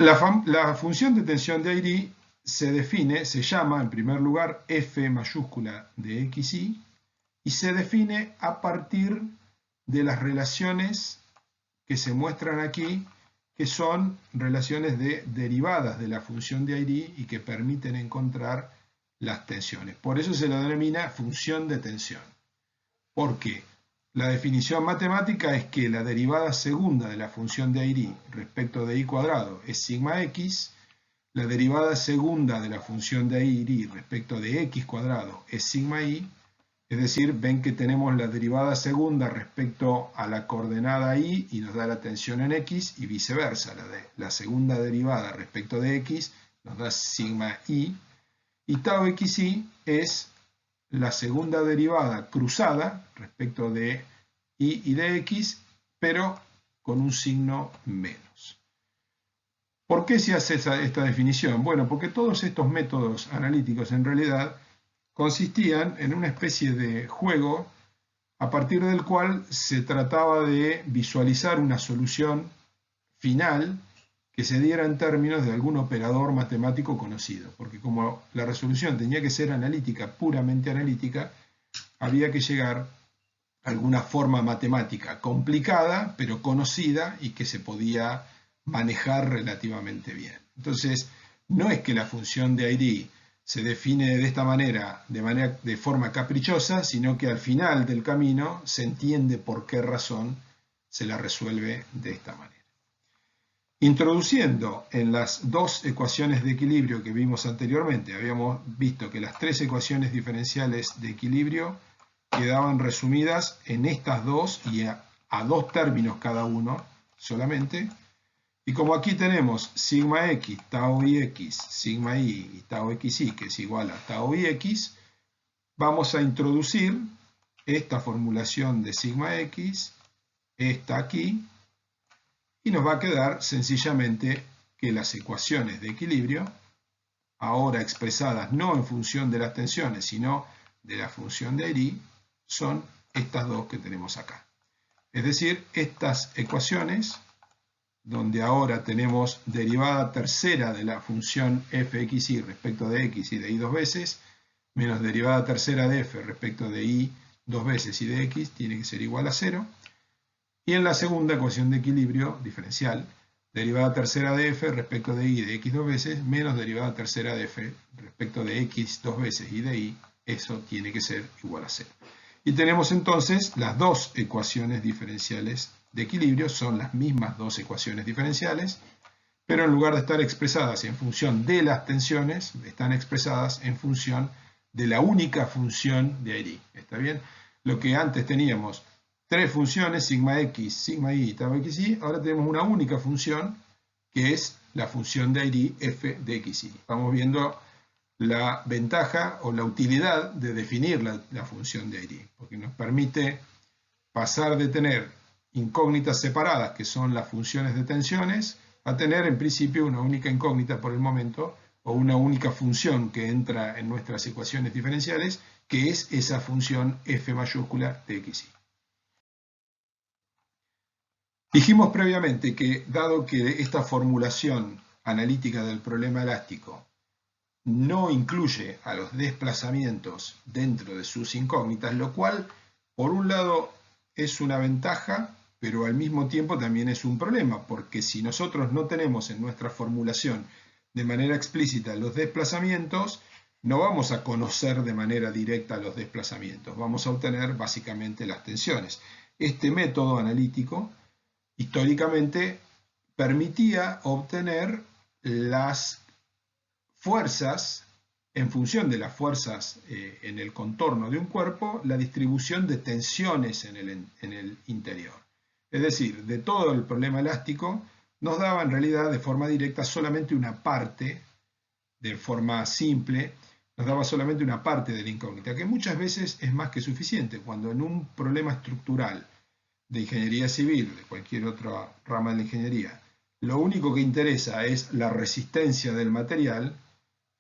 La función de tensión de Airy se llama en primer lugar f mayúscula de xy y se define a partir de las relaciones que se muestran aquí, que son relaciones de derivadas de la función de Airy y que permiten encontrar las tensiones. Por eso se lo denomina función de tensión. ¿Por qué? La definición matemática es que la derivada segunda de la función de Airy respecto de y cuadrado es sigma x, la derivada segunda de la función de Airy respecto de x cuadrado es sigma y, es decir, ven que tenemos la derivada segunda respecto a la coordenada y nos da la tensión en x y viceversa, la segunda derivada respecto de x nos da sigma y tau xy es la segunda derivada cruzada respecto de y de x, pero con un signo menos. ¿Por qué se hace esta definición? Bueno, porque todos estos métodos analíticos en realidad consistían en una especie de juego a partir del cual se trataba de visualizar una solución final que se diera en términos de algún operador matemático conocido, porque como la resolución tenía que ser analítica, puramente analítica, había que llegar a alguna forma matemática complicada, pero conocida y que se podía manejar relativamente bien. Entonces, no es que la función de Airy se define de esta manera, de forma caprichosa, sino que al final del camino se entiende por qué razón se la resuelve de esta manera. Introduciendo en las dos ecuaciones de equilibrio que vimos anteriormente, habíamos visto que las tres ecuaciones diferenciales de equilibrio quedaban resumidas en estas dos y a dos términos cada uno solamente. Y como aquí tenemos sigma x, tau y x, sigma y tau xy, que es igual a tau y x, vamos a introducir esta formulación de sigma x, esta aquí, y nos va a quedar sencillamente que las ecuaciones de equilibrio, ahora expresadas no en función de las tensiones, sino de la función de Airy, son estas dos que tenemos acá. Es decir, estas ecuaciones, donde ahora tenemos derivada tercera de la función fxy respecto de x y de y dos veces, menos derivada tercera de f respecto de y dos veces y de x, tiene que ser igual a 0. Y en la segunda ecuación de equilibrio diferencial, derivada tercera de f respecto de y de x dos veces, menos derivada tercera de f respecto de x dos veces y de y, eso tiene que ser igual a 0. Y tenemos entonces las dos ecuaciones diferenciales de equilibrio, son las mismas dos ecuaciones diferenciales, pero en lugar de estar expresadas en función de las tensiones, están expresadas en función de la única función de Airy. ¿Está bien? Lo que antes teníamos tres funciones, sigma x, sigma y tau xy, ahora tenemos una única función que es la función de Airy f de xy. Vamos viendo la ventaja o la utilidad de definir la función de Airy, porque nos permite pasar de tener incógnitas separadas, que son las funciones de tensiones, a tener en principio una única incógnita por el momento, o una única función que entra en nuestras ecuaciones diferenciales, que es esa función f mayúscula de xy. Dijimos previamente que, dado que esta formulación analítica del problema elástico no incluye a los desplazamientos dentro de sus incógnitas, lo cual, por un lado, es una ventaja, pero al mismo tiempo también es un problema, porque si nosotros no tenemos en nuestra formulación de manera explícita los desplazamientos, no vamos a conocer de manera directa los desplazamientos, vamos a obtener básicamente las tensiones. Este método analítico históricamente permitía obtener las fuerzas, en función de las fuerzas en el contorno de un cuerpo, la distribución de tensiones en el interior. Es decir, de todo el problema elástico nos daba en realidad de forma directa solamente una parte, de forma simple, nos daba solamente una parte de la incógnita, que muchas veces es más que suficiente. Cuando en un problema estructural de ingeniería civil, de cualquier otra rama de la ingeniería, lo único que interesa es la resistencia del material,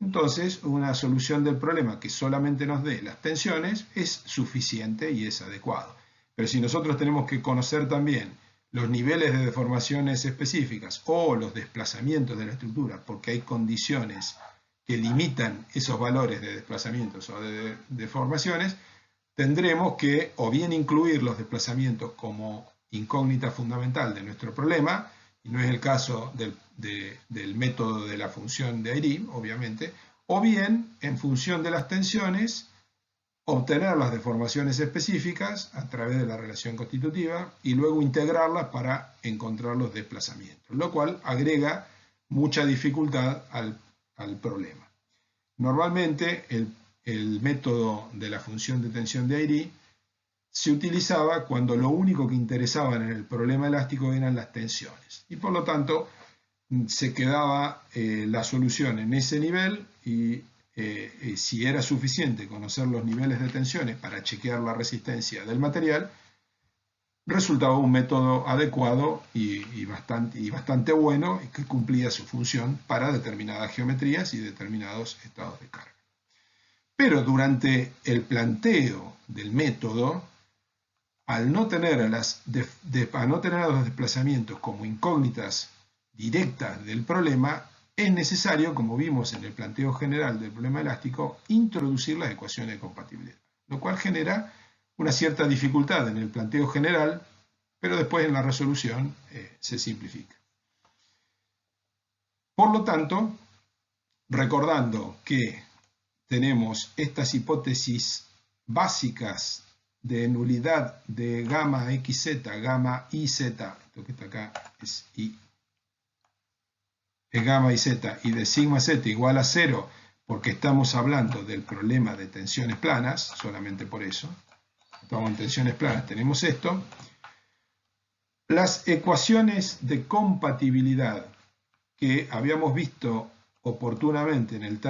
entonces una solución del problema que solamente nos dé las tensiones es suficiente y es adecuado. Pero si nosotros tenemos que conocer también los niveles de deformaciones específicas o los desplazamientos de la estructura, porque hay condiciones que limitan esos valores de desplazamientos o de deformaciones, tendremos que o bien incluir los desplazamientos como incógnita fundamental de nuestro problema, y no es el caso del método de la función de Airy, obviamente, o bien, en función de las tensiones, obtener las deformaciones específicas a través de la relación constitutiva y luego integrarlas para encontrar los desplazamientos, lo cual agrega mucha dificultad al problema. Normalmente el método de la función de tensión de Airy se utilizaba cuando lo único que interesaba en el problema elástico eran las tensiones y por lo tanto se quedaba la solución en ese nivel y si era suficiente conocer los niveles de tensiones para chequear la resistencia del material, resultaba un método adecuado y bastante bueno y que cumplía su función para determinadas geometrías y determinados estados de carga. Pero durante el planteo del método, al no tener a los desplazamientos como incógnitas directas del problema, es necesario, como vimos en el planteo general del problema elástico, introducir las ecuaciones de compatibilidad, lo cual genera una cierta dificultad en el planteo general, pero después en la resolución se simplifica. Por lo tanto, recordando que tenemos estas hipótesis básicas de nulidad de gamma xz, gamma iz, esto que está acá es i, es gamma iz, y de sigma z igual a 0, porque estamos hablando del problema de tensiones planas, solamente por eso, estamos en tensiones planas, tenemos esto. Las ecuaciones de compatibilidad que habíamos visto oportunamente en el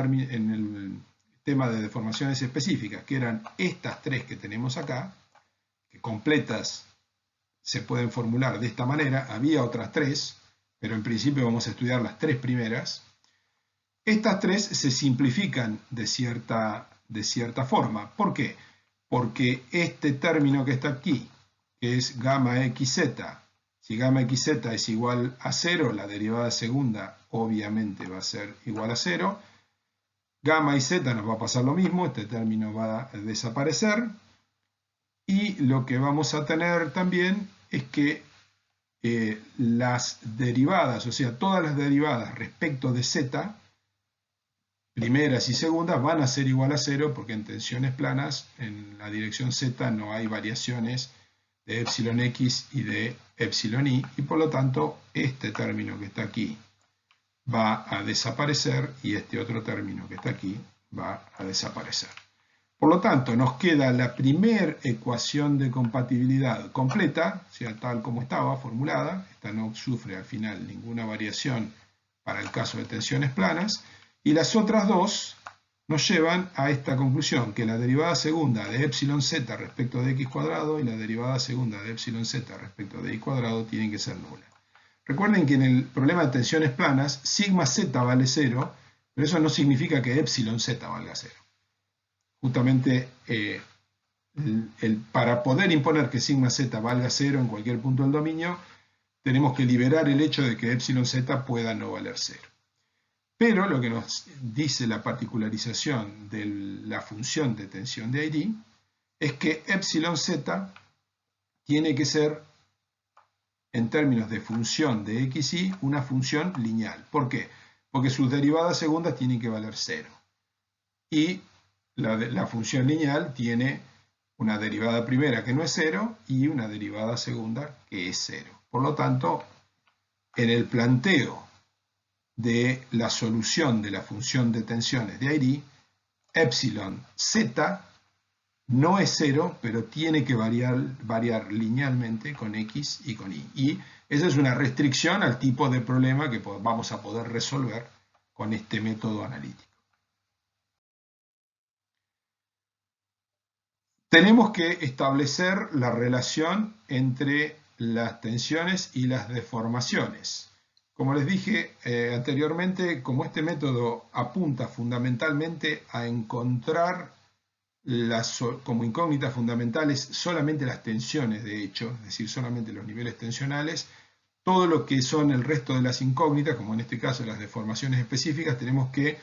tema de deformaciones específicas, que eran estas tres que tenemos acá, que completas se pueden formular de esta manera, había otras tres, pero en principio vamos a estudiar las tres primeras. Estas tres se simplifican de cierta forma. ¿Por qué? Porque este término que está aquí, que es gamma xz, si gamma xz es igual a 0, la derivada segunda obviamente va a ser igual a 0. Gamma y z nos va a pasar lo mismo, este término va a desaparecer. Y lo que vamos a tener también es que las derivadas, o sea, todas las derivadas respecto de z, primeras y segundas, van a ser igual a 0 porque en tensiones planas, en la dirección z, no hay variaciones de epsilon x y de epsilon y por lo tanto este término que está aquí va a desaparecer y este otro término que está aquí va a desaparecer. Por lo tanto, nos queda la primera ecuación de compatibilidad completa, o sea, tal como estaba formulada. Esta no sufre al final ninguna variación para el caso de tensiones planas. Y las otras dos nos llevan a esta conclusión, que la derivada segunda de epsilon z respecto de x cuadrado y la derivada segunda de epsilon z respecto de y cuadrado tienen que ser nulas. Recuerden que en el problema de tensiones planas, sigma z vale 0, pero eso no significa que epsilon z valga 0. Justamente para poder imponer que sigma z valga 0 en cualquier punto del dominio, tenemos que liberar el hecho de que epsilon z pueda no valer 0. Pero lo que nos dice la particularización de la función de tensión de Airy es que epsilon z tiene que ser, en términos de función de xy, una función lineal. ¿Por qué? Porque sus derivadas segundas tienen que valer 0. Y la función lineal tiene una derivada primera que no es 0 y una derivada segunda que es 0. Por lo tanto, en el planteo de la solución de la función de tensiones de Airy, epsilon z no es 0, pero tiene que variar linealmente con x y con y. Y esa es una restricción al tipo de problema que vamos a poder resolver con este método analítico. Tenemos que establecer la relación entre las tensiones y las deformaciones. Como les dije anteriormente, como este método apunta fundamentalmente a encontrar como incógnitas fundamentales solamente las tensiones de hecho, es decir, solamente los niveles tensionales. Todo lo que son el resto de las incógnitas, como en este caso las deformaciones específicas, tenemos que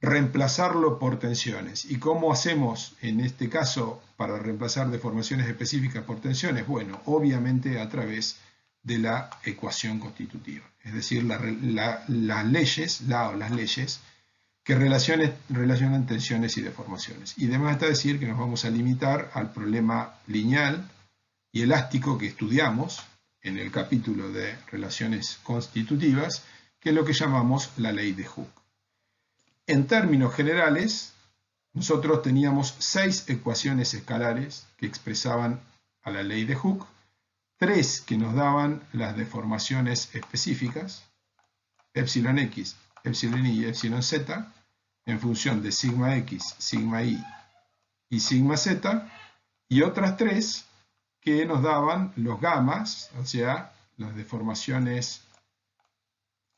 reemplazarlo por tensiones. ¿Y cómo hacemos en este caso para reemplazar deformaciones específicas por tensiones? Bueno, obviamente a través de la ecuación constitutiva, es decir, las leyes que relacionan tensiones y deformaciones. Y además está decir que nos vamos a limitar al problema lineal y elástico que estudiamos en el capítulo de relaciones constitutivas, que es lo que llamamos la ley de Hooke. En términos generales, nosotros teníamos 6 ecuaciones escalares que expresaban a la ley de Hooke, 3 que nos daban las deformaciones específicas, epsilon x, epsilon y epsilon z, en función de sigma x, sigma y sigma z, y otras 3 que nos daban los gamas, o sea, las deformaciones,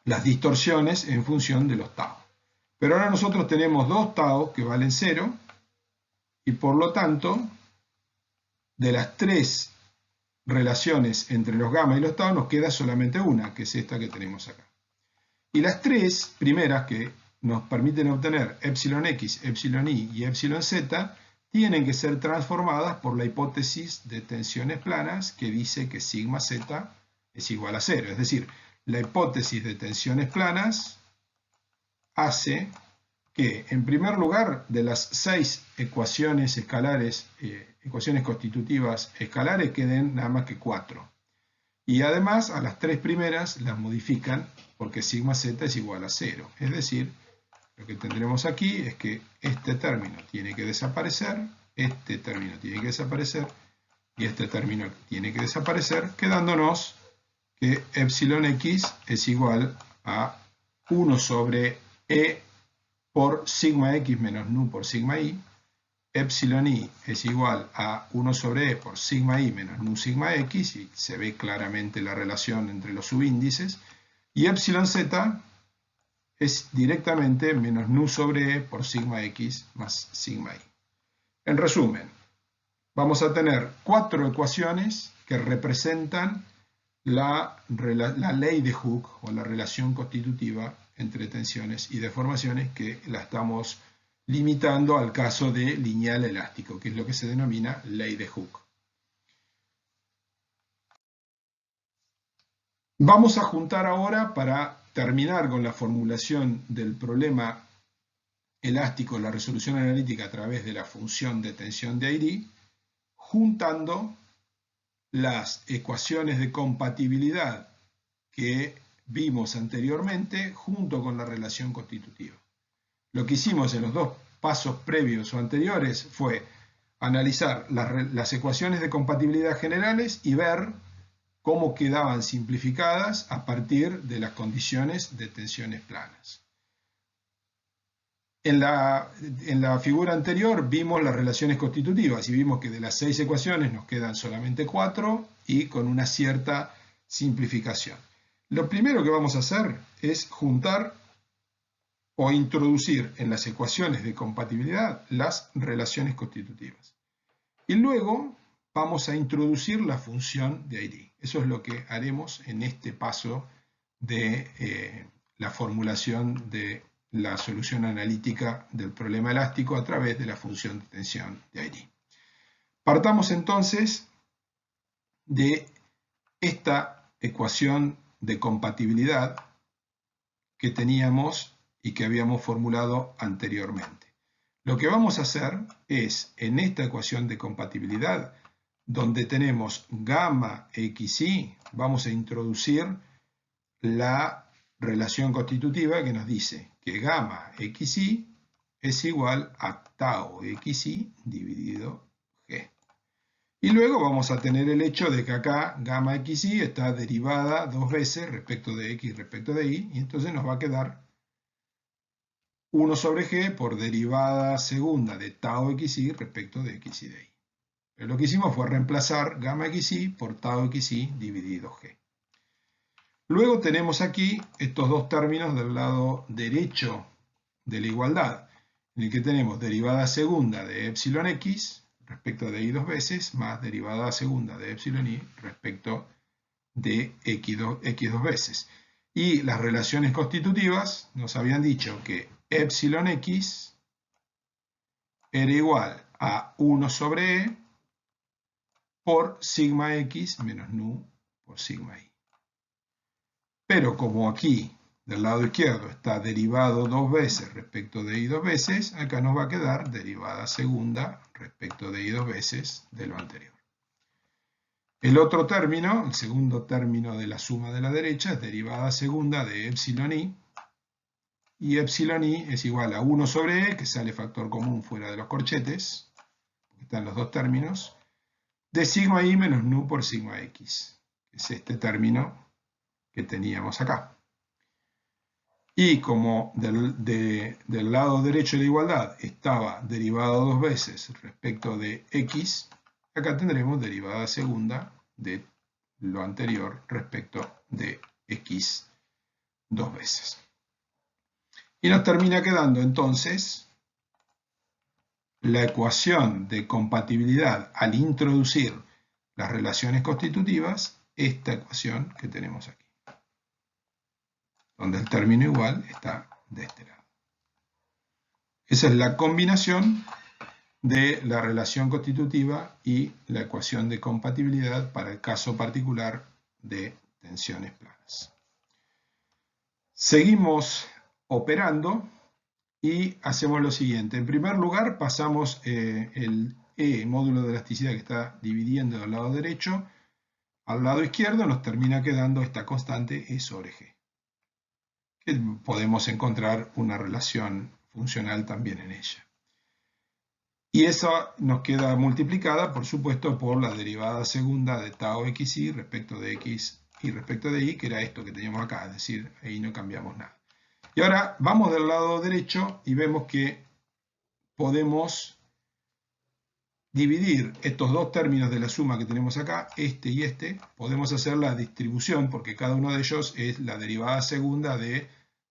las distorsiones en función de los tau. Pero ahora nosotros tenemos 2 tau que valen 0, y por lo tanto, de las 3 relaciones entre los gamma y los tau nos queda solamente una, que es esta que tenemos acá. Y las 3 primeras que nos permiten obtener epsilon x, epsilon y epsilon z, tienen que ser transformadas por la hipótesis de tensiones planas que dice que sigma z es igual a 0. Es decir, la hipótesis de tensiones planas hace que, en primer lugar, de las 6 ecuaciones escalares, ecuaciones constitutivas escalares, queden nada más que 4. Y además, a las 3 primeras las modifican porque sigma z es igual a 0. Es decir, lo que tendremos aquí es que este término tiene que desaparecer, este término tiene que desaparecer, y este término tiene que desaparecer, quedándonos que epsilon x es igual a 1 sobre e por sigma x menos nu por sigma y, epsilon y es igual a 1 sobre e por sigma y menos nu sigma x, y se ve claramente la relación entre los subíndices, y epsilon z es directamente menos nu sobre e por sigma x más sigma y. En resumen, vamos a tener 4 ecuaciones que representan la ley de Hooke o la relación constitutiva entre tensiones y deformaciones, que la estamos limitando al caso de lineal elástico, que es lo que se denomina ley de Hooke. Vamos a juntar ahora, para terminar con la formulación del problema elástico, la resolución analítica a través de la función de tensión de Airy, juntando las ecuaciones de compatibilidad que vimos anteriormente junto con la relación constitutiva. Lo que hicimos en los 2 pasos previos o anteriores fue analizar las ecuaciones de compatibilidad generales y ver cómo quedaban simplificadas a partir de las condiciones de tensiones planas. En la figura anterior vimos las relaciones constitutivas y vimos que de las 6 ecuaciones nos quedan solamente 4 y con una cierta simplificación. Lo primero que vamos a hacer es juntar o introducir en las ecuaciones de compatibilidad las relaciones constitutivas. Y luego vamos a introducir la función de Airy. Eso es lo que haremos en este paso de la formulación de la solución analítica del problema elástico a través de la función de tensión de Airy. Partamos entonces de esta ecuación de compatibilidad que teníamos y que habíamos formulado anteriormente. Lo que vamos a hacer es, en esta ecuación de compatibilidad, donde tenemos gamma xy, vamos a introducir la relación constitutiva que nos dice que gamma xy es igual a tau xy dividido g. Y luego vamos a tener el hecho de que acá gamma xy está derivada 2 veces respecto de x respecto de y, y entonces nos va a quedar 1 sobre g por derivada segunda de tau xy respecto de x y de y. Pero lo que hicimos fue reemplazar gamma xy por tau xy dividido g. Luego tenemos aquí estos 2 términos del lado derecho de la igualdad. en el que tenemos derivada segunda de epsilon x respecto de y dos veces, más derivada segunda de epsilon y respecto de x dos veces. Y las relaciones constitutivas nos habían dicho que epsilon x era igual a 1 sobre e por sigma x menos nu por sigma y. Pero como aquí del lado izquierdo está derivado dos veces respecto de y dos veces, acá nos va a quedar derivada segunda respecto de y dos veces de lo anterior. El otro término, el segundo término de la suma de la derecha, es derivada segunda de epsilon y epsilon i es igual a 1 sobre e, que sale factor común fuera de los corchetes, están los dos términos, de sigma i menos nu por sigma x, que es este término que teníamos acá. Y como del lado derecho de igualdad estaba derivado dos veces respecto de x, acá tendremos derivada segunda de lo anterior respecto de x dos veces. Y nos termina quedando entonces la ecuación de compatibilidad al introducir las relaciones constitutivas, esta ecuación que tenemos aquí, donde el término igual está de este lado. Esa es la combinación de la relación constitutiva y la ecuación de compatibilidad para el caso particular de tensiones planas. Seguimos operando y hacemos lo siguiente. En primer lugar, pasamos el E, módulo de elasticidad que está dividiendo del lado derecho, al lado izquierdo nos termina quedando esta constante E sobre G. Que podemos encontrar una relación funcional también en ella. Y eso nos queda multiplicada, por supuesto, por la derivada segunda de tau xy respecto de x y respecto de y, que era esto que teníamos acá, es decir, ahí no cambiamos nada. Y ahora vamos del lado derecho y vemos que podemos dividir estos dos términos de la suma que tenemos acá, este y este, podemos hacer la distribución, porque cada uno de ellos es la derivada segunda de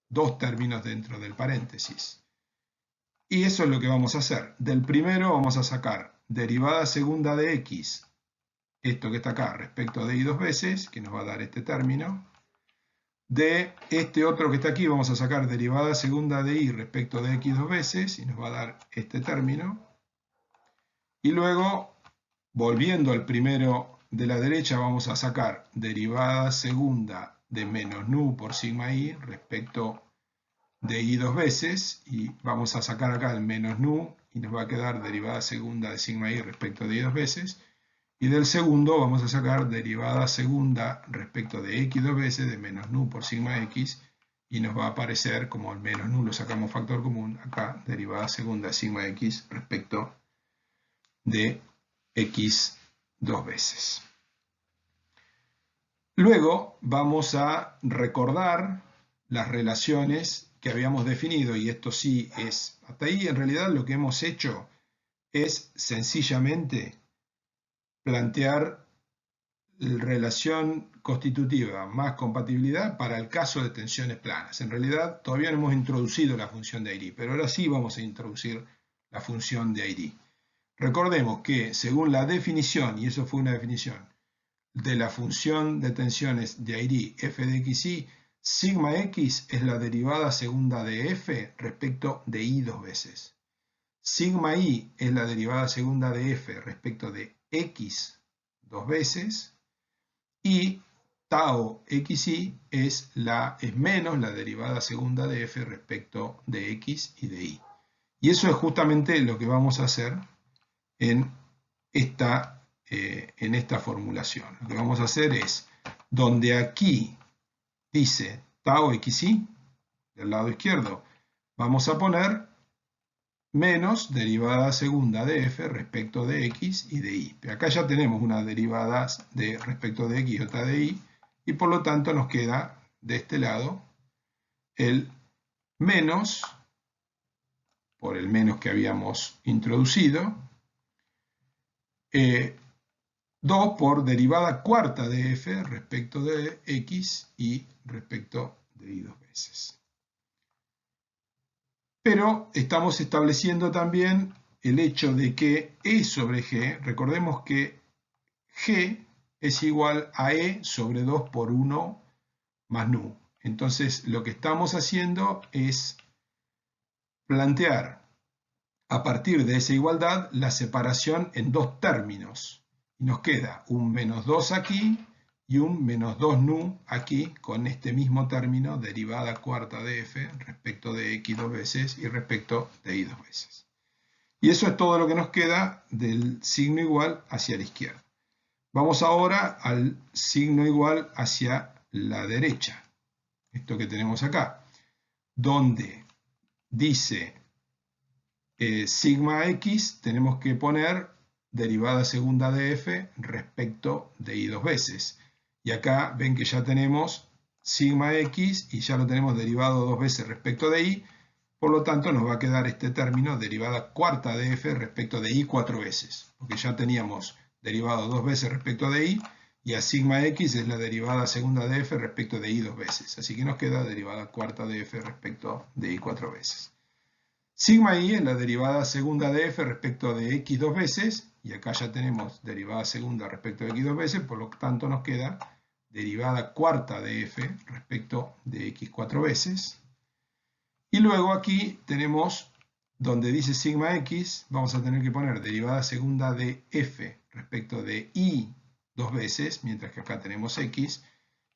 dos términos dentro del paréntesis. Y eso es lo que vamos a hacer. Del primero vamos a sacar derivada segunda de x, esto que está acá, respecto de y dos veces, que nos va a dar este término. De este otro que está aquí vamos a sacar derivada segunda de y respecto de x dos veces, y nos va a dar este término. Y luego, volviendo al primero de la derecha, vamos a sacar derivada segunda de menos nu por sigma i respecto de y dos veces, y vamos a sacar acá el menos nu y nos va a quedar derivada segunda de sigma i respecto de y dos veces, y del segundo vamos a sacar derivada segunda respecto de x dos veces de menos nu por sigma x, y nos va a aparecer, como el menos nu lo sacamos factor común, acá derivada segunda de sigma x respecto de x dos veces. Luego vamos a recordar las relaciones que habíamos definido, y esto sí es, hasta ahí en realidad lo que hemos hecho es sencillamente plantear relación constitutiva más compatibilidad para el caso de tensiones planas. En realidad todavía no hemos introducido la función de ID, pero ahora sí vamos a introducir la función de ID. Recordemos que según la definición, y eso fue una definición, de la función de tensiones de ID f de xy, sigma x es la derivada segunda de f respecto de y dos veces. Sigma y es la derivada segunda de f respecto de x dos veces. Y tau xy es menos la derivada segunda de f respecto de x y de y. Y eso es justamente lo que vamos a hacer en esta formulación. Lo que vamos a hacer es, donde aquí dice tau xy, del lado izquierdo, vamos a poner menos derivada segunda de f respecto de x y de y. Pero acá ya tenemos una derivada respecto de x y otra de y, y por lo tanto nos queda de este lado el menos, por el menos que habíamos introducido, 2 por derivada cuarta de f respecto de x y respecto de y dos veces. Pero estamos estableciendo también el hecho de que E sobre G, recordemos que G es igual a E sobre 2 por 1 más nu. Entonces lo que estamos haciendo es plantear a partir de esa igualdad la separación en dos términos. Y nos queda un menos 2 aquí y un menos 2 nu aquí con este mismo término, derivada cuarta de f respecto de x dos veces y respecto de y dos veces. Y eso es todo lo que nos queda del signo igual hacia la izquierda. Vamos ahora al signo igual hacia la derecha. Esto que tenemos acá, donde dice sigma x, tenemos que poner derivada segunda de f respecto de y dos veces. Y acá ven que ya tenemos sigma x y ya lo tenemos derivado dos veces respecto de y. Por lo tanto, nos va a quedar este término derivada cuarta de f respecto de y cuatro veces. Porque ya teníamos derivado dos veces respecto de y. Y a sigma x es la derivada segunda de f respecto de y dos veces. Así que nos queda derivada cuarta de f respecto de y cuatro veces. Sigma i es la derivada segunda de f respecto de x dos veces, y acá ya tenemos derivada segunda respecto de x dos veces, por lo tanto nos queda derivada cuarta de f respecto de x cuatro veces. Y luego aquí tenemos, donde dice sigma x, vamos a tener que poner derivada segunda de f respecto de y dos veces, mientras que acá tenemos x,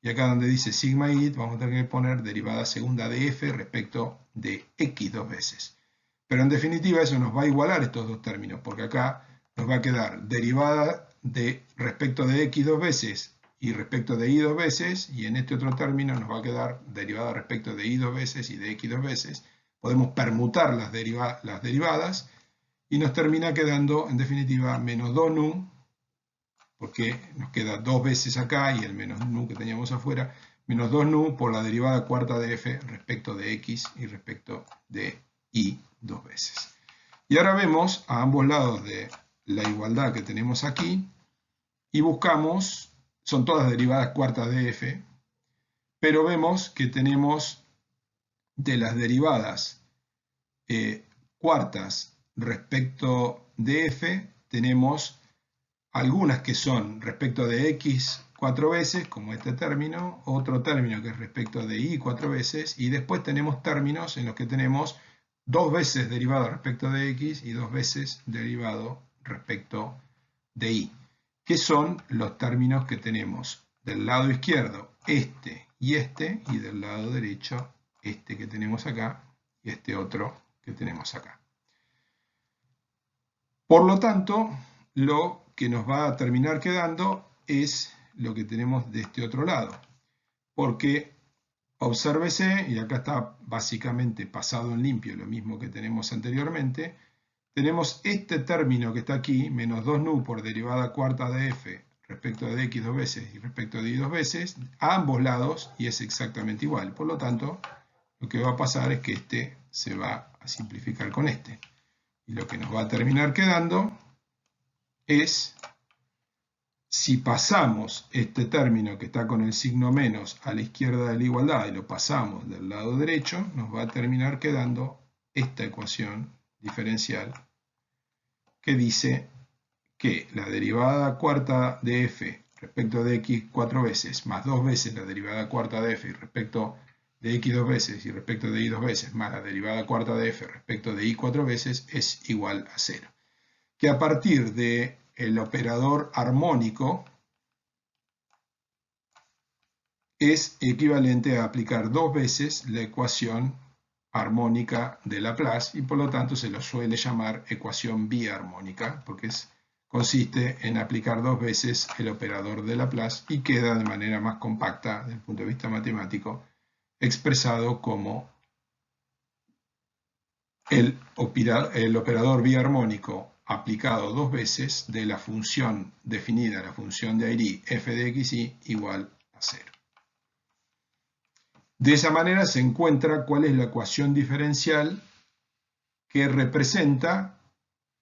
y acá donde dice sigma i, vamos a tener que poner derivada segunda de f respecto de x dos veces. Pero en definitiva eso nos va a igualar estos dos términos, porque acá nos va a quedar derivada de respecto de x dos veces y respecto de y dos veces, y en este otro término nos va a quedar derivada respecto de y dos veces y de x dos veces. Podemos permutar las derivadas y nos termina quedando en definitiva menos 2 nu, porque nos queda dos veces acá y el menos nu que teníamos afuera, menos 2 nu por la derivada cuarta de f respecto de x y respecto de y dos veces. Y ahora vemos a ambos lados de la igualdad que tenemos aquí y buscamos, son todas derivadas cuartas de f, pero vemos que tenemos de las derivadas cuartas respecto de f, tenemos algunas que son respecto de x cuatro veces, como este término, otro término que es respecto de y cuatro veces, y después tenemos términos en los que tenemos dos veces derivado respecto de x y dos veces derivado respecto de y, que son los términos que tenemos del lado izquierdo, este, y del lado derecho, este que tenemos acá y este otro que tenemos acá. Por lo tanto, lo que nos va a terminar quedando es lo que tenemos de este otro lado, porque obsérvese, y acá está básicamente pasado en limpio lo mismo que tenemos anteriormente, tenemos este término que está aquí, menos 2 nu por derivada cuarta de f respecto de x dos veces y respecto de y dos veces, a ambos lados, y es exactamente igual. Por lo tanto, lo que va a pasar es que este se va a simplificar con este. Y lo que nos va a terminar quedando es, si pasamos este término que está con el signo menos a la izquierda de la igualdad y lo pasamos del lado derecho, nos va a terminar quedando esta ecuación diferencial que dice que la derivada cuarta de f respecto de x cuatro veces más dos veces la derivada cuarta de f y respecto de x dos veces y respecto de y dos veces más la derivada cuarta de f respecto de y cuatro veces es igual a 0. Que a partir del operador armónico es equivalente a aplicar dos veces la ecuación armónica de Laplace y por lo tanto se lo suele llamar ecuación biarmónica porque consiste en aplicar dos veces el operador de Laplace y queda de manera más compacta desde el punto de vista matemático expresado como el operador biarmónico aplicado dos veces de la función definida, la función de Airy f de xy igual a 0. De esa manera se encuentra cuál es la ecuación diferencial que representa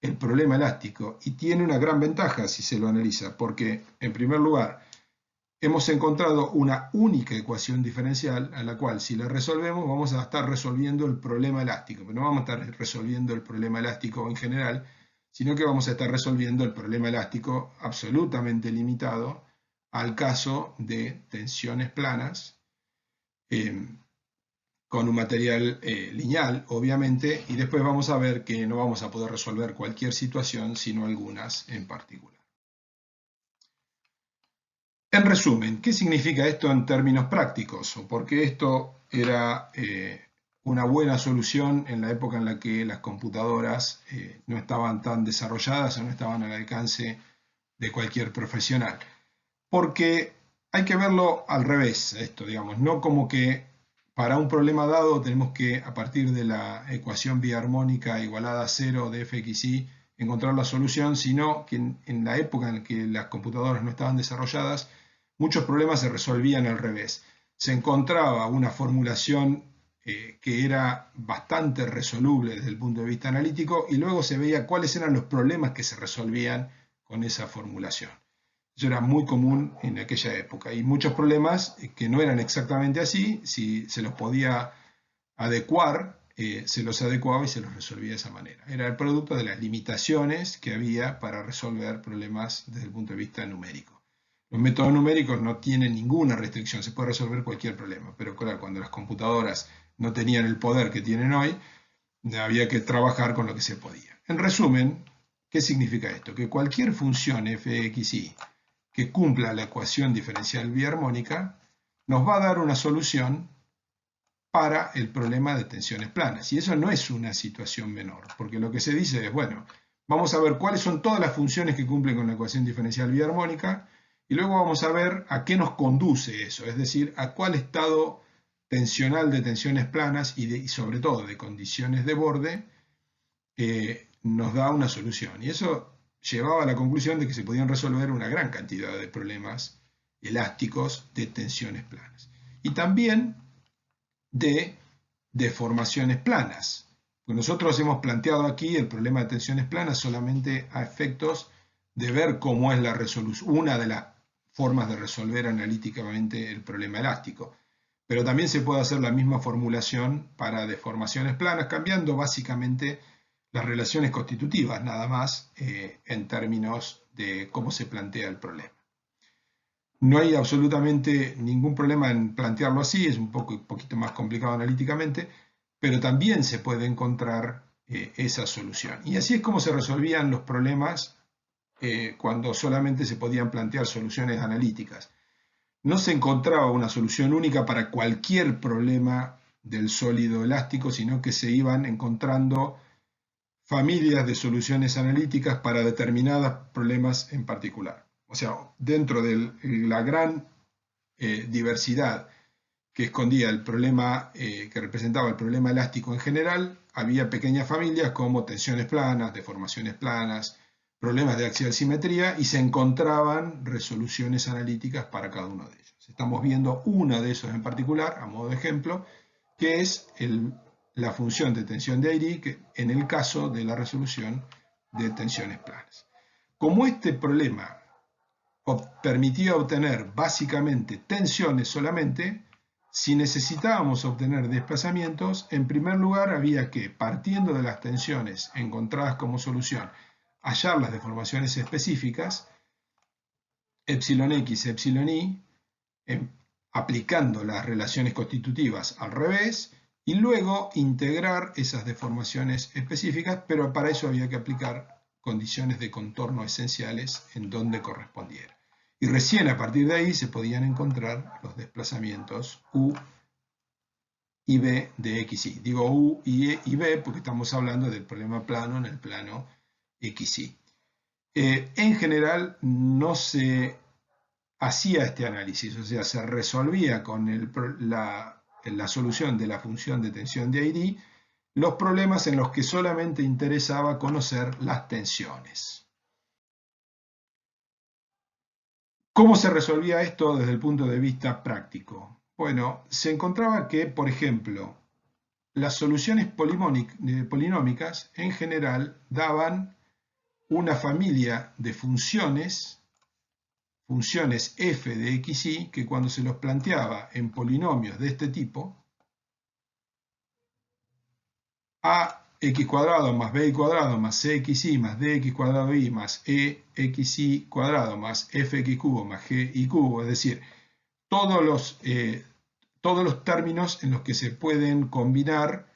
el problema elástico y tiene una gran ventaja si se lo analiza, porque en primer lugar hemos encontrado una única ecuación diferencial a la cual, si la resolvemos, vamos a estar resolviendo el problema elástico. Pero no vamos a estar resolviendo el problema elástico en general, sino que vamos a estar resolviendo el problema elástico absolutamente limitado al caso de tensiones planas con un material lineal, obviamente, y después vamos a ver que no vamos a poder resolver cualquier situación, sino algunas en particular. En resumen, ¿qué significa esto en términos prácticos? ¿O por qué esto era una buena solución en la época en la que las computadoras no estaban tan desarrolladas o no estaban al alcance de cualquier profesional? Porque hay que verlo al revés, esto, digamos, no como que para un problema dado tenemos que, a partir de la ecuación biarmónica igualada a 0 de fxy, encontrar la solución, sino que en la época en que las computadoras no estaban desarrolladas, muchos problemas se resolvían al revés. Se encontraba una formulación que era bastante resoluble desde el punto de vista analítico y luego se veía cuáles eran los problemas que se resolvían con esa formulación. Eso era muy común en aquella época y muchos problemas que no eran exactamente así, si se los podía adecuar, se los adecuaba y se los resolvía de esa manera. Era el producto de las limitaciones que había para resolver problemas desde el punto de vista numérico. Los métodos numéricos no tienen ninguna restricción, se puede resolver cualquier problema, pero claro, cuando las computadoras no tenían el poder que tienen hoy, había que trabajar con lo que se podía. En resumen, ¿qué significa esto? Que cualquier función fxy que cumpla la ecuación diferencial biarmónica nos va a dar una solución para el problema de tensiones planas. Y eso no es una situación menor, porque lo que se dice es, bueno, vamos a ver cuáles son todas las funciones que cumplen con la ecuación diferencial biarmónica y luego vamos a ver a qué nos conduce eso, es decir, a cuál estado tensional de tensiones planas y sobre todo de condiciones de borde nos da una solución. Y eso llevaba a la conclusión de que se podían resolver una gran cantidad de problemas elásticos de tensiones planas. Y también de deformaciones planas. Pues nosotros hemos planteado aquí el problema de tensiones planas solamente a efectos de ver cómo es la resolución, una de las formas de resolver analíticamente el problema elástico. Pero también se puede hacer la misma formulación para deformaciones planas, cambiando básicamente las relaciones constitutivas, nada más, en términos de cómo se plantea el problema. No hay absolutamente ningún problema en plantearlo así, es un poquito más complicado analíticamente, pero también se puede encontrar esa solución. Y así es como se resolvían los problemas cuando solamente se podían plantear soluciones analíticas. No se encontraba una solución única para cualquier problema del sólido elástico, sino que se iban encontrando familias de soluciones analíticas para determinados problemas en particular. O sea, dentro de la gran diversidad que escondía el problema, que representaba el problema elástico en general, había pequeñas familias como tensiones planas, deformaciones planas, problemas de axial simetría, y se encontraban resoluciones analíticas para cada uno de ellos. Estamos viendo uno de esos en particular, a modo de ejemplo, que es la función de tensión de Airy en el caso de la resolución de tensiones planas. Como este problema permitía obtener básicamente tensiones solamente, si necesitábamos obtener desplazamientos, en primer lugar había que, partiendo de las tensiones encontradas como solución, hallar las deformaciones específicas, epsilon x, epsilon y, aplicando las relaciones constitutivas al revés, y luego integrar esas deformaciones específicas, pero para eso había que aplicar condiciones de contorno esenciales en donde correspondiera. Y recién a partir de ahí se podían encontrar los desplazamientos u y b de xy. Digo u y b porque estamos hablando del problema plano en el plano xy. En general no se hacía este análisis, o sea, se resolvía con la solución de la función de tensión de Airy los problemas en los que solamente interesaba conocer las tensiones. ¿Cómo se resolvía esto desde el punto de vista práctico? Bueno, se encontraba que, por ejemplo, las soluciones polinómicas en general daban una familia de funciones funciones f de x, y que cuando se los planteaba en polinomios de este tipo, ax cuadrado más by cuadrado más cxy más dx cuadrado y más exy cuadrado más fx cubo más gy cubo, es decir, todos los términos en los que se pueden combinar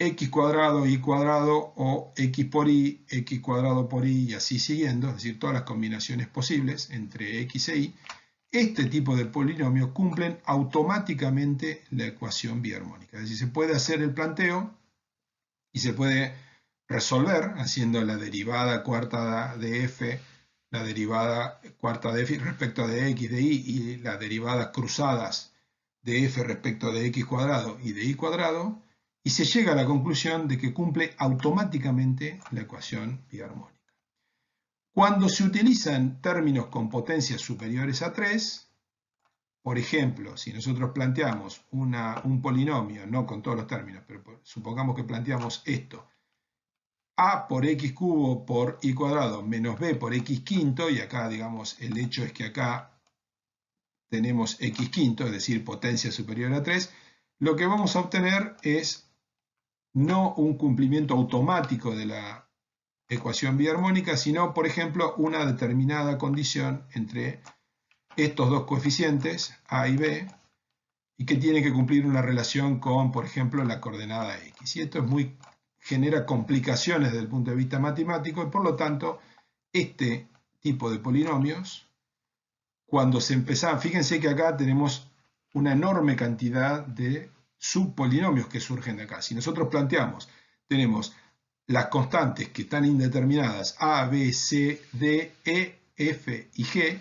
x cuadrado, y cuadrado o x por y, x cuadrado por y así siguiendo, es decir, todas las combinaciones posibles entre x e y, este tipo de polinomios cumplen automáticamente la ecuación biarmónica. Es decir, se puede hacer el planteo y se puede resolver haciendo la derivada cuarta de f, la derivada cuarta de f respecto de x de y y las derivadas cruzadas de f respecto de x cuadrado y de y cuadrado, y se llega a la conclusión de que cumple automáticamente la ecuación biarmónica. Cuando se utilizan términos con potencias superiores a 3, por ejemplo, si nosotros planteamos un polinomio, no con todos los términos, pero supongamos que planteamos esto, a por x cubo por y cuadrado menos b por x quinto, y acá, digamos, el hecho es que acá tenemos x quinto, es decir, potencia superior a 3, lo que vamos a obtener es no un cumplimiento automático de la ecuación biarmónica, sino, por ejemplo, una determinada condición entre estos dos coeficientes, a y b, y que tiene que cumplir una relación con, por ejemplo, la coordenada x. Y esto genera complicaciones desde el punto de vista matemático, y por lo tanto, este tipo de polinomios, cuando se empezaba, fíjense que acá tenemos una enorme cantidad de subpolinomios que surgen de acá. Si nosotros planteamos, tenemos las constantes que están indeterminadas a, b, c, d, e, f y g,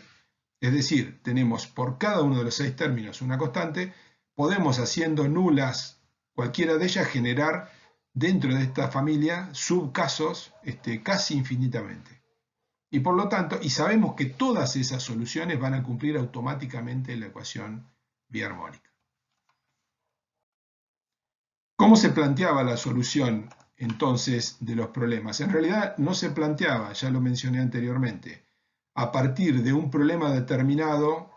es decir, tenemos por cada uno de los 6 términos una constante, podemos, haciendo nulas cualquiera de ellas, generar dentro de esta familia subcasos casi infinitamente. Y por lo tanto, y sabemos que todas esas soluciones van a cumplir automáticamente la ecuación biarmónica. ¿Cómo se planteaba la solución entonces de los problemas? En realidad no se planteaba, ya lo mencioné anteriormente, a partir de un problema determinado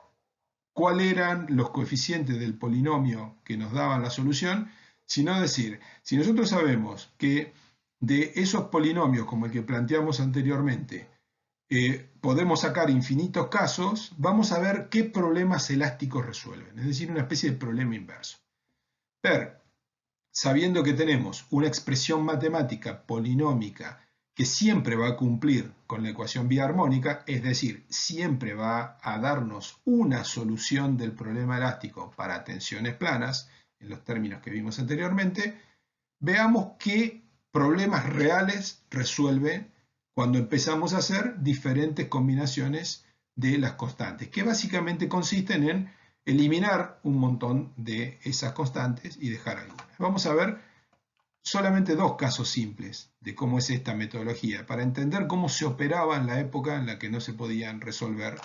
cuáles eran los coeficientes del polinomio que nos daban la solución, sino decir, si nosotros sabemos que de esos polinomios como el que planteamos anteriormente, podemos sacar infinitos casos, vamos a ver qué problemas elásticos resuelven, es decir, una especie de problema inverso. Sabiendo que tenemos una expresión matemática polinómica que siempre va a cumplir con la ecuación biarmónica, es decir, siempre va a darnos una solución del problema elástico para tensiones planas, en los términos que vimos anteriormente, veamos qué problemas reales resuelve cuando empezamos a hacer diferentes combinaciones de las constantes, que básicamente consisten en eliminar un montón de esas constantes y dejar algunas. Vamos a ver solamente 2 casos simples de cómo es esta metodología, para entender cómo se operaba en la época en la que no se podían resolver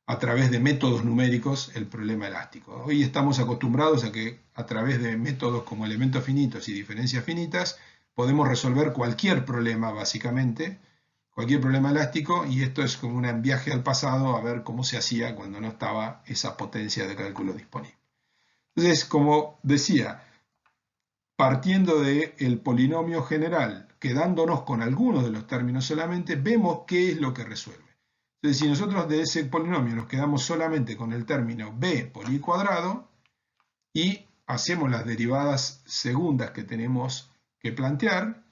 a través de métodos numéricos el problema elástico. Hoy estamos acostumbrados a que a través de métodos como elementos finitos y diferencias finitas podemos resolver cualquier problema básicamente, cualquier problema elástico, y esto es como un viaje al pasado a ver cómo se hacía cuando no estaba esa potencia de cálculo disponible. Entonces, como decía, partiendo del polinomio general, quedándonos con algunos de los términos solamente, vemos qué es lo que resuelve. Entonces, si nosotros de ese polinomio nos quedamos solamente con el término b por y cuadrado y hacemos las derivadas segundas que tenemos que plantear,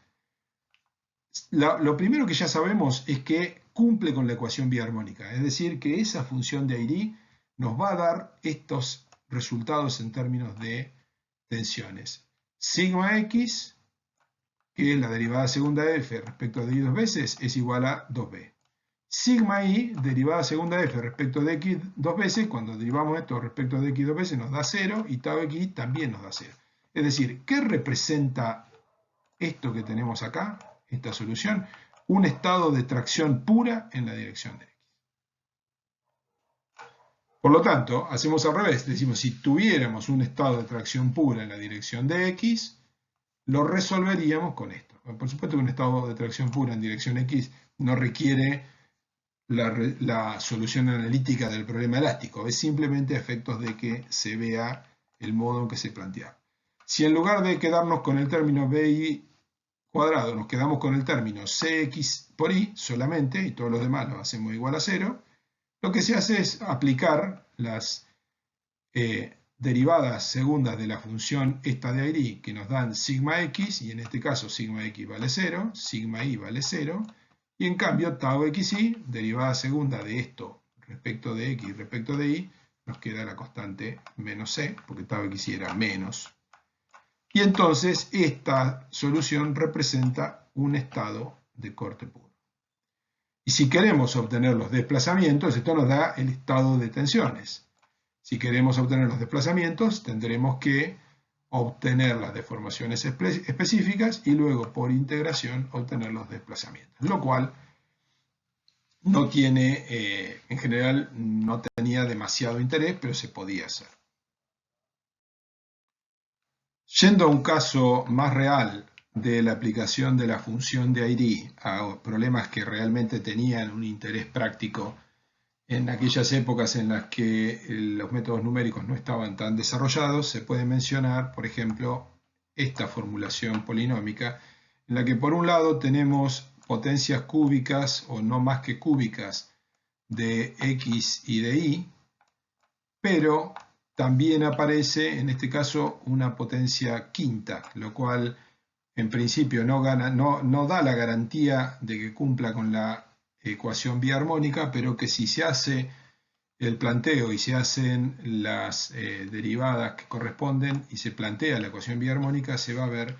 lo primero que ya sabemos es que cumple con la ecuación biarmónica, es decir, que esa función de Airy nos va a dar estos resultados en términos de tensiones. Sigma x, que es la derivada segunda de f respecto de y 2 veces, es igual a 2b. Sigma y, derivada segunda de f respecto de x 2 veces, cuando derivamos esto respecto de x 2 veces nos da 0, y tau x también nos da 0. Es decir, ¿qué representa esto que tenemos acá? Esta solución, un estado de tracción pura en la dirección de x. Por lo tanto, hacemos al revés, decimos, si tuviéramos un estado de tracción pura en la dirección de x, lo resolveríamos con esto. Por supuesto que un estado de tracción pura en dirección x no requiere la solución analítica del problema elástico, es simplemente a efectos de que se vea el modo en que se plantea. Si en lugar de quedarnos con el término BI cuadrado, nos quedamos con el término CX por I solamente, y todos los demás lo hacemos igual a 0, lo que se hace es aplicar las derivadas segundas de la función esta de ID, que nos dan sigma x, y en este caso sigma x vale 0, sigma y vale 0, y en cambio tau xi, derivada segunda de esto respecto de x respecto de y, nos queda la constante menos c, porque tau xi era menos. Y entonces esta solución representa un estado de corte puro. Y si queremos obtener los desplazamientos, esto nos da el estado de tensiones. Si queremos obtener los desplazamientos, tendremos que obtener las deformaciones específicas y luego por integración obtener los desplazamientos. Lo cual no tiene, en general no tenía demasiado interés, pero se podía hacer. Yendo a un caso más real de la aplicación de la función de ID a problemas que realmente tenían un interés práctico en aquellas épocas en las que los métodos numéricos no estaban tan desarrollados, se puede mencionar, por ejemplo, esta formulación polinómica, en la que por un lado tenemos potencias cúbicas o no más que cúbicas de x y de y, pero también aparece en este caso una potencia quinta, lo cual en principio no da la garantía de que cumpla con la ecuación biarmónica, pero que si se hace el planteo y se hacen las derivadas que corresponden y se plantea la ecuación biarmónica, se va a ver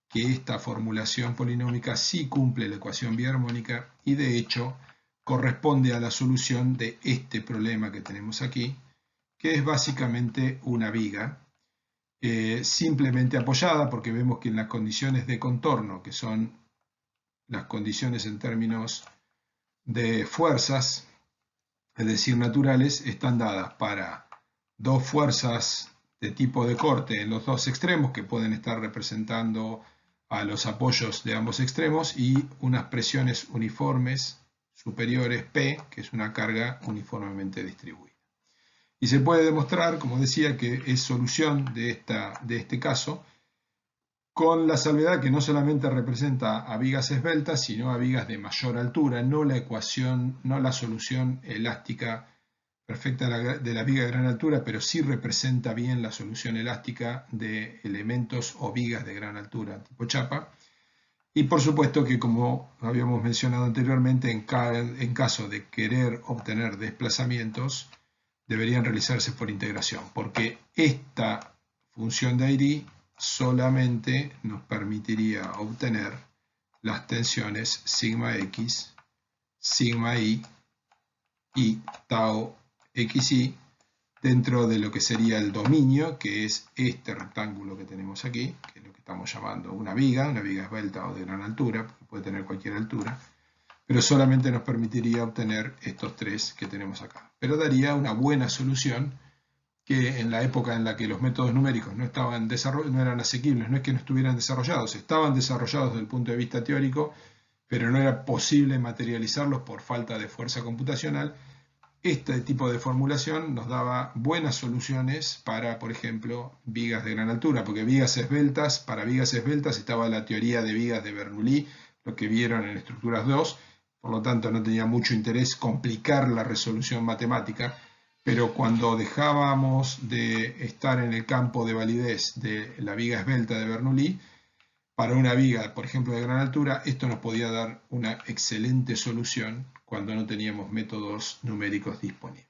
que esta formulación polinómica sí cumple la ecuación biarmónica y de hecho corresponde a la solución de este problema que tenemos aquí, que es básicamente una viga simplemente apoyada, porque vemos que en las condiciones de contorno, que son las condiciones en términos de fuerzas, es decir, naturales, están dadas para dos fuerzas de tipo de corte en los dos extremos, que pueden estar representando a los apoyos de ambos extremos, y unas presiones uniformes superiores P, que es una carga uniformemente distribuida. Y se puede demostrar, como decía, que es solución de este caso, con la salvedad que no solamente representa a vigas esbeltas, sino a vigas de mayor altura, no la solución elástica perfecta de la viga de gran altura, pero sí representa bien la solución elástica de elementos o vigas de gran altura tipo chapa. Y por supuesto que, como habíamos mencionado anteriormente, en caso de querer obtener desplazamientos, deberían realizarse por integración, porque esta función de ID solamente nos permitiría obtener las tensiones sigma x, sigma y tau xi dentro de lo que sería el dominio, que es este rectángulo que tenemos aquí, que es lo que estamos llamando una viga esbelta o de gran altura, porque puede tener cualquier altura, pero solamente nos permitiría obtener estos tres que tenemos acá. Pero daría una buena solución que en la época en la que los métodos numéricos no eran asequibles, no es que no estuvieran desarrollados, estaban desarrollados desde el punto de vista teórico, pero no era posible materializarlos por falta de fuerza computacional. Este tipo de formulación nos daba buenas soluciones para, por ejemplo, vigas de gran altura, porque para vigas esbeltas estaba la teoría de vigas de Bernoulli, lo que vieron en estructuras 2, por lo tanto no tenía mucho interés complicar la resolución matemática, pero cuando dejábamos de estar en el campo de validez de la viga esbelta de Bernoulli, para una viga, por ejemplo, de gran altura, esto nos podía dar una excelente solución cuando no teníamos métodos numéricos disponibles.